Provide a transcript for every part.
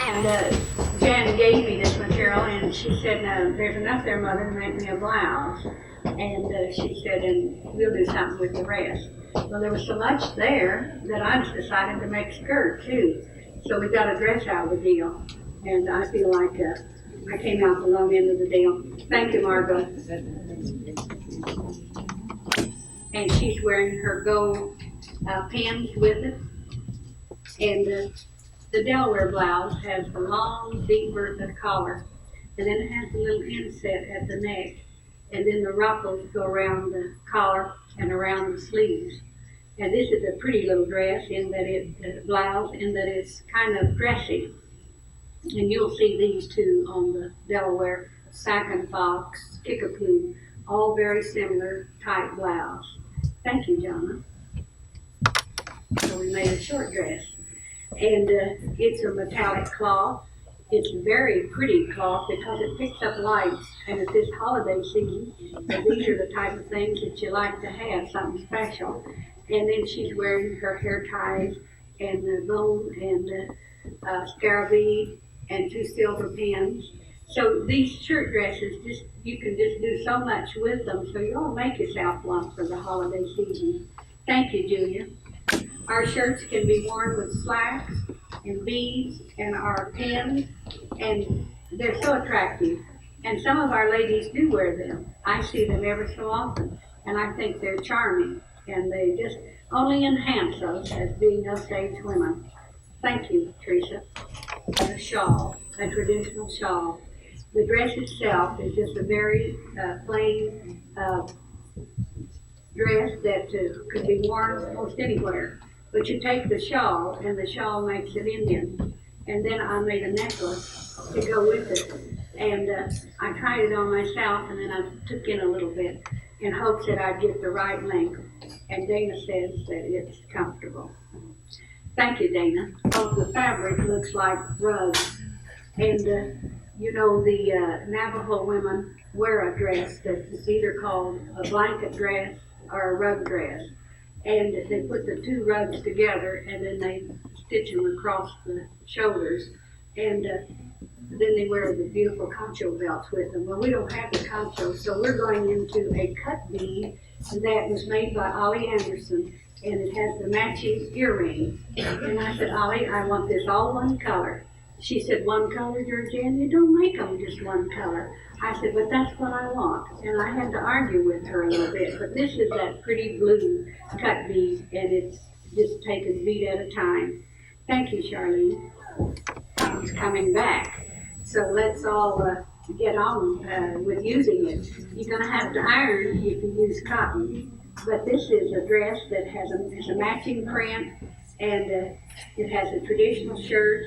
And Jan gave me this material, and she said, "No, there's enough there, Mother, to make me a blouse." And she said, "And we'll do something with the rest." Well, there was so much there that I just decided to make a skirt too. So we got a dress out of the deal, and I feel like I came out the long end of the deal. Thank you, Margot. And she's wearing her gold pins with it. And the Delaware blouse has a long, deep Bertha collar, and then it has a little inset at the neck, and then the ruffles go around the collar and around the sleeves. And this is a pretty little dress in that blouse, in that it's kind of dressy. And you'll see these two on the Delaware Sack and Fox, Kickapoo, all very similar type blouse. Thank you, Jonna. So we made a short dress. And it's a metallic cloth. It's a very pretty cloth because it picks up lights. And at this holiday season, these are the type of things that you like to have, something special. And then she's wearing her hair ties and the bone and scarabee and 2 silver pins. So these shirt dresses, you can just do so much with them. So you all make yourself one for the holiday season. Thank you, Julia. Our shirts can be worn with slacks and beads and our pins, and they're so attractive. And some of our ladies do wear them. I see them ever so often, and I think they're charming, and they just only enhance us as being Osage women. Thank you, Teresa. And a shawl, a traditional shawl. The dress itself is just a very plain dress that could be worn most anywhere. But you take the shawl, and the shawl makes it Indian. And then I made a necklace to go with it. And I tried it on myself, and then I took in a little bit in hopes that I'd get the right length. And Dana says that it's comfortable. Thank you, Dana. Oh, the fabric looks like rugs. And you know, the Navajo women wear a dress that's either called a blanket dress or a rug dress. And they put the 2 rugs together, and then they stitch them across the shoulders, and then they wear the beautiful concho belts with them. Well, we don't have the concho, so we're going into a cut bead that was made by Ollie Anderson, and it has the matching earring. And I said, Ollie, I want this all one color. She said, one color, Georgian? You don't make them just one color. I said, but that's what I want. And I had to argue with her a little bit. But this is that pretty blue cut bead, and it's just taken bead at a time. Thank you, Charlene. It's coming back. So let's all get on with using it. You're going to have to iron if you use cotton. But this is a dress that has a matching print, and it has a traditional shirt.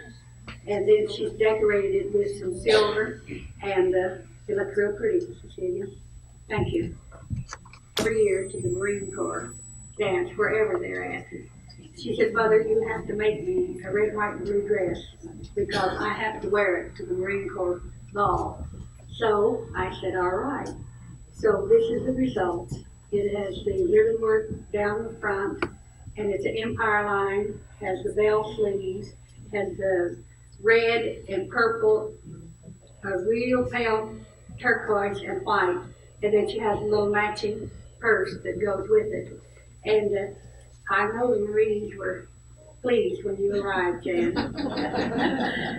And then she's decorated it with some silver, and it looks real pretty, Cecilia. Thank you. Every year to the Marine Corps dance, wherever they're at. She said, Mother, you have to make me a red, white, and blue dress because I have to wear it to the Marine Corps ball. So I said, all right. So this is the result. It has the ribbon work down the front, and it's an empire line, has the bell sleeves, has the red and purple, a real pale turquoise and white, and then she has a little matching purse that goes with it. And I know the Marines were pleased when you arrived, Jan.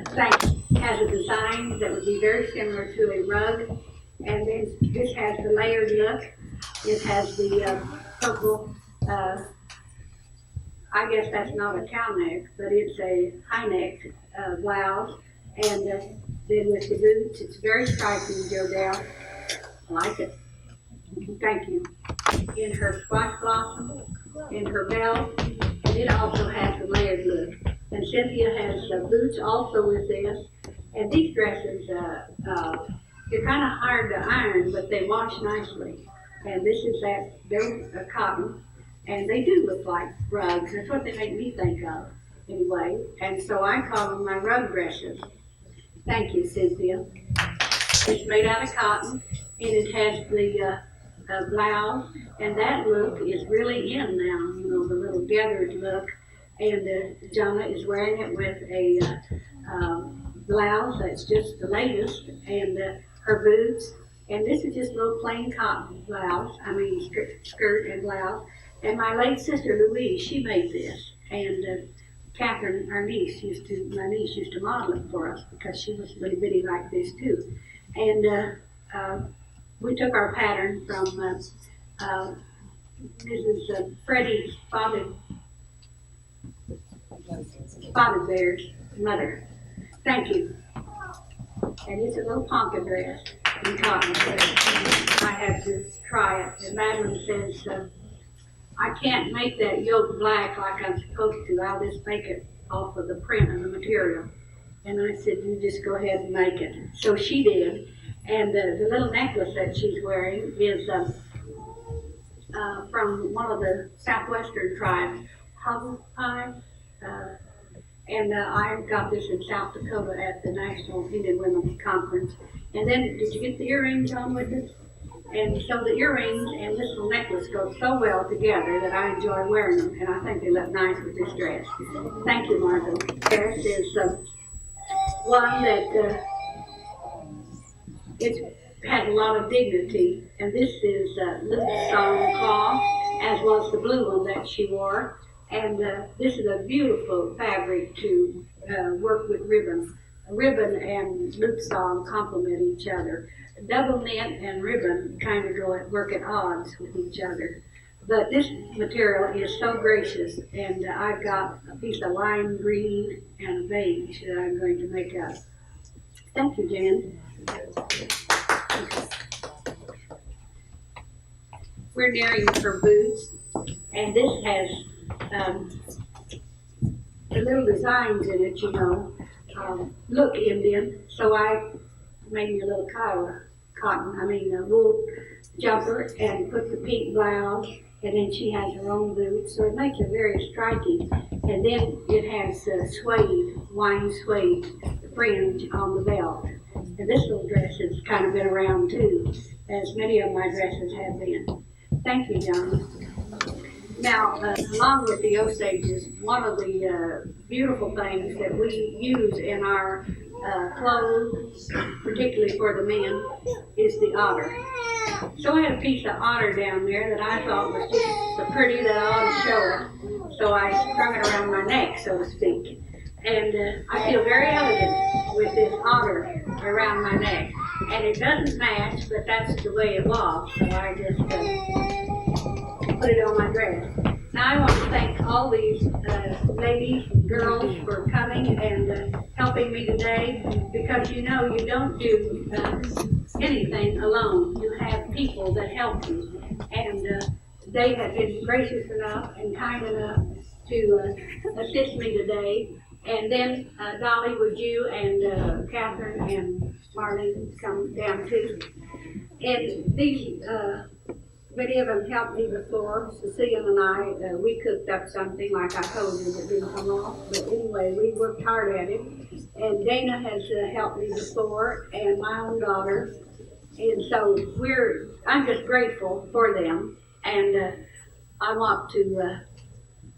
Thanks. It has a design that would be very similar to a rug, and then this has the layered look. It has the purple, I guess that's not a cow neck, but it's a high neck blouse, and then with the boots, it's very striking, Jodelle. I like it. Thank you. In her squash blossom, in her belt, and it also has the layered look. And Cynthia has boots also with this. And these dresses, they're kind of hard to iron, but they wash nicely. And this is they're cotton, and they do look like rugs. That's what they make me think of, anyway. And so I call them my rug dresses. Thank you, Cynthia. It's made out of cotton, and it has the blouse, and that look is really in now, you know, the little gathered look. And Jonna is wearing it with a blouse that's just the latest, and her boots. And this is just a little plain cotton blouse, skirt and blouse. And my late sister Louise, she made this. And Catherine, my niece used to model it for us because she was really bitty like this too. And we took our pattern from Mrs. Freddie Spotted Bear's mother. Thank you. And it's a little ponca dress in cotton. I had to try it. And Madeline says, I can't make that yoke black like I'm supposed to. I'll just make it off of the print and the material. And I said, you just go ahead and make it. So she did. And the little necklace that she's wearing is from one of the southwestern tribes, Wahzhazhe. And I got this in South Dakota at the National Indian Women's Conference. And then, did you get the earrings on with it? And so the earrings and this little necklace go so well together that I enjoy wearing them, and I think they look nice with this dress. Thank you, Martha. This is one that it has a lot of dignity, and this is Luke's cloth, as was the blue one that she wore. And this is a beautiful fabric to work with ribbon. Ribbon and loopsong complement each other. Double knit and ribbon kind of work at odds with each other. But this material is so gracious, and I've got a piece of lime green and a beige that I'm going to make up. Thank you, Jan. We're nearing her boots, and this has the little designs in it, look Indian. So I made me a little wool jumper and put the pink blouse, and then she has her own boots, so it makes it very striking. And then it has wine suede fringe on the belt. And this little dress has kind of been around too, as many of my dresses have been. Thank you, John. Now, along with the Osages, one of the beautiful things that we use in our clothes, particularly for the men, is the otter. So I had a piece of otter down there that I thought was just so pretty that I ought to show it. So I strung it around my neck, so to speak. And I feel very elegant with this otter around my neck. And it doesn't match, but that's the way it was. So I just put it on my dress. Now I want to thank all these ladies and girls for coming and helping me today, because you don't do anything alone. You have people that help you, and they have been gracious enough and kind enough to assist me today. And then Dolly, would you and Catherine and Marlene come down too? And these many of them helped me before. Cecilia and I, we cooked up something like I told you that didn't come off. But anyway, we worked hard at it. And Dana has helped me before, and my own daughter. And so I'm just grateful for them. And I want to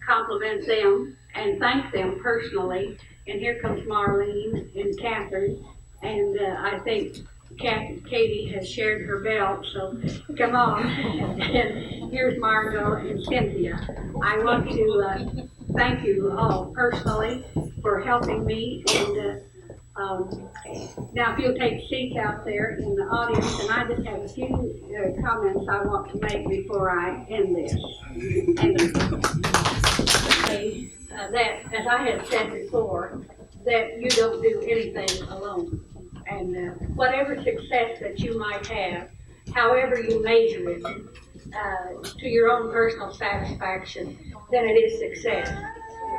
compliment them and thank them personally. And here comes Marlene and Catherine. And I think Katie has shared her belt, so come on. And here's Margot and Cynthia. I want to thank you all personally for helping me. And now if you'll take seats out there in the audience, and I just have a few comments I want to make before I end this. And that, as I had said before, that you don't do anything alone. And whatever success that you might have, however you measure it, to your own personal satisfaction, then it is success.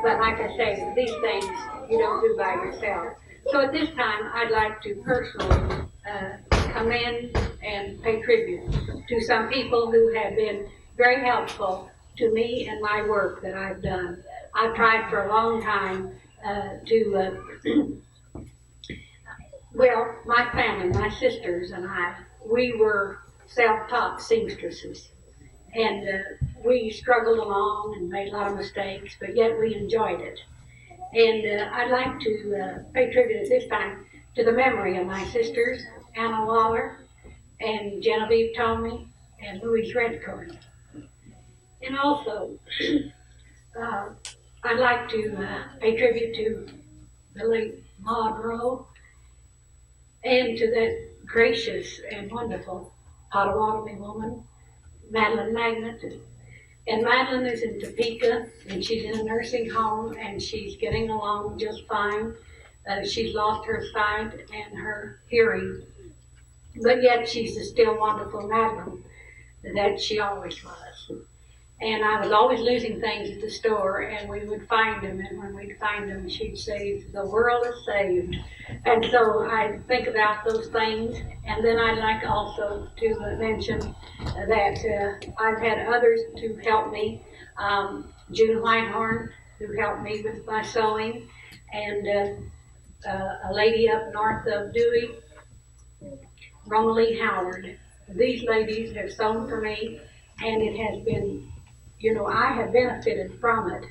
But like I say, these things you don't do by yourself. So at this time, I'd like to personally commend and pay tribute to some people who have been very helpful to me and my work that I've done. I've tried for a long time well, my family, my sisters and I, we were self-taught seamstresses. And we struggled along and made a lot of mistakes, but yet we enjoyed it. And I'd like to pay tribute at this time to the memory of my sisters, Anna Waller and Genevieve Tomey and Louise Redcorn. And also, I'd like to pay tribute to the late Maud Rowe and to that gracious and wonderful Potawatomi woman, Madeline Magnet. And Madeline is in Topeka, and she's in a nursing home, and she's getting along just fine. She's lost her sight and her hearing, but yet she's the still wonderful Madeline that she always was. And I was always losing things at the store, and we would find them, and when we'd find them, she'd say, "The world is saved." And so I think about those things, and then I'd like also to mention that I've had others to help me. June Whitehorn, who helped me with my sewing, and a lady up north of Dewey, Romalie Howard. These ladies have sewn for me, and it has been, I have benefited from it.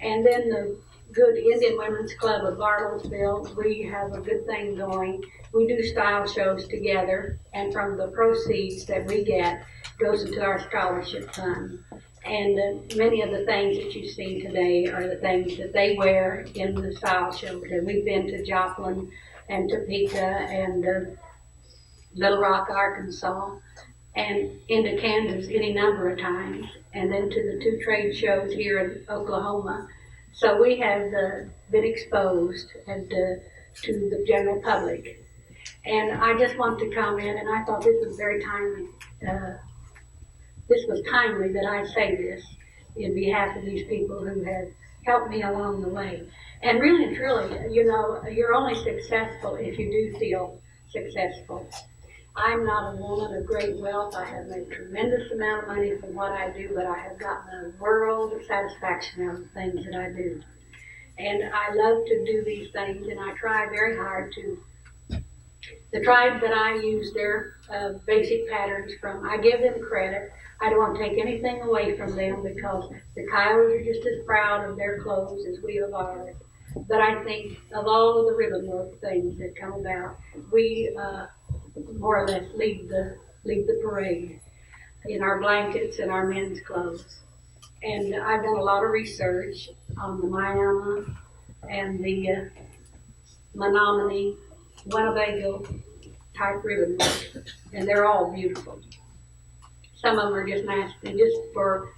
And then the Good Indian Women's Club of Bartlesville, we have a good thing going. We do style shows together, and from the proceeds that we get goes into our scholarship fund. And many of the things that you've seen today are the things that they wear in the style shows. And we've been to Joplin and Topeka and Little Rock, Arkansas, and into Kansas any number of times, and then to the 2 trade shows here in Oklahoma. So we have been exposed and to the general public. And I just want to comment, and I thought this was very timely. This was timely that I say this in behalf of these people who have helped me along the way. And really and truly, you're only successful if you do feel successful. I'm not a woman of great wealth. I have made a tremendous amount of money from what I do, but I have gotten a world of satisfaction out of the things that I do. And I love to do these things, and I try very hard to. The tribes that I use their basic patterns from, I give them credit. I don't want to take anything away from them because the Kiowas are just as proud of their clothes as we of ours. But I think of all of the ribbon work things that come about, we more or less lead the parade in our blankets and our men's clothes. And I've done a lot of research on the Miami and the Menominee, Winnebago type ribbon work, and they're all beautiful. Some of them are just nasty, just for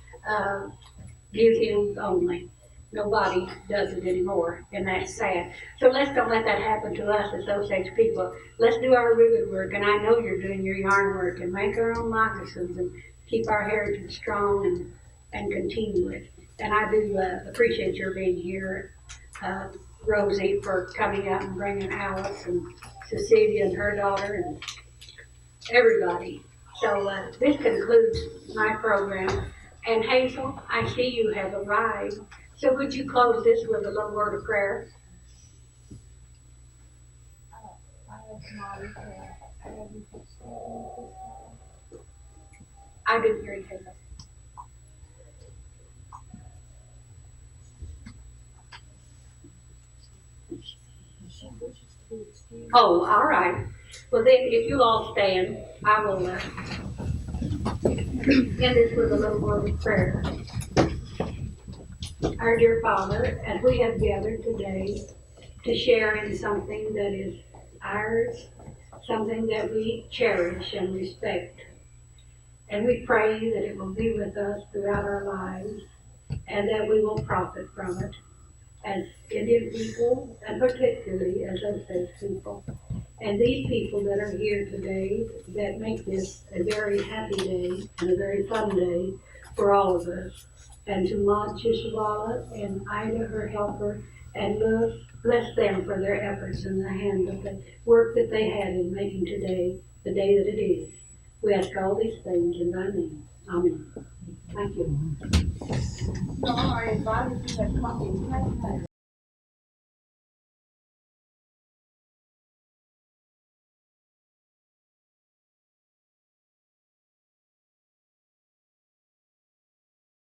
museums only. Nobody does it anymore, and that's sad. So let's don't let that happen to us as Osage people. Let's do our ribbon work, and I know you're doing your yarn work, and make our own moccasins and keep our heritage strong and continue it. And I do appreciate your being here, Rosie, for coming out and bringing Alice and Cecilia and her daughter and everybody. So this concludes my program. And Hazel, I see you have arrived. So would you close this with a little word of prayer? I didn't hear you, Hazel. Oh, all right. Well then, if you all stand, I will end this with a little word of prayer. Our dear Father, as we have gathered today to share in something that is ours, something that we cherish and respect, and we pray that it will be with us throughout our lives and that we will profit from it as Indian people and particularly as Osage people. And these people that are here today that make this a very happy day and a very fun day for all of us. And to Maud Chishawala and Ida, her helper, and bless them for their efforts and the hand of the work that they had in making today the day that it is. We ask all these things in thy name. Amen. Thank you. So I invited you to come in.